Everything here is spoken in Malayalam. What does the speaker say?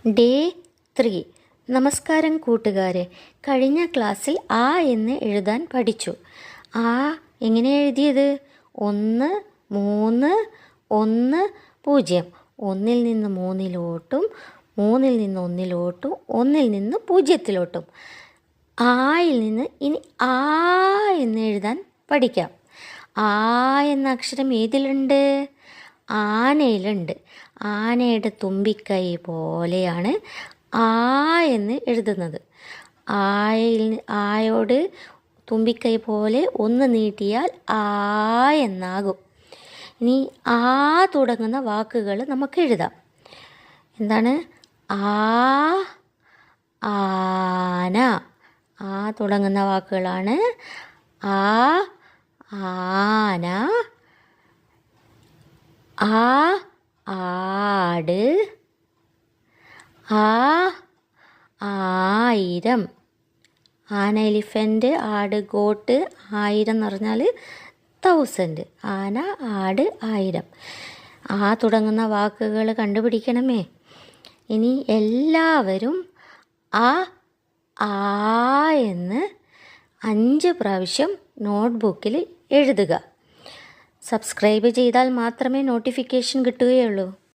ഡേ 3. നമസ്കാരം കൂട്ടുകാരെ. കഴിഞ്ഞ ക്ലാസ്സിൽ ആ എന്ന് എഴുതാൻ പഠിച്ചു. ആ എങ്ങനെ എഴുതിയത്? 1 3 1 0. 1 നിന്ന് 3 3 നിന്ന് 1 1 നിന്ന് 0. ആയിൽ നിന്ന് ഇനി ആ എന്ന് എഴുതാൻ പഠിക്കാം. ആ എന്ന അക്ഷരം ഏതിലുണ്ട്? ആനയിലുണ്ട്. ആനയുടെ തുമ്പിക്കൈ പോലെയാണ് ആ എന്ന് എഴുതുന്നത്. ആയോട് തുമ്പിക്കൈ പോലെ ഒന്ന് നീട്ടിയാൽ ആ എന്നാകും. ഇനി ആ തുടങ്ങുന്ന വാക്കുകൾ നമുക്ക് എഴുതാം. എന്താണ്? ആ, ആന. ആ തുടങ്ങുന്ന വാക്കുകളാണ് ആ, ആന, ആ, ആട്, ആ, ആയിരം. ആന എലിഫൻ്റ്, ആട് ഗോട്ട്, ആയിരം എന്ന് പറഞ്ഞാൽ 1000. ആന, ആട്, ആയിരം. ആ തുടങ്ങുന്ന വാക്കുകൾ കണ്ടുപിടിക്കണമേ. ഇനി എല്ലാവരും ആ എന്ന് 5 പ്രാവശ്യം നോട്ട്ബുക്കിൽ എഴുതുക. സബ്സ്ക്രൈബ് ചെയ്താൽ മാത്രമേ നോട്ടിഫിക്കേഷൻ കിട്ടുകയുള്ളൂ.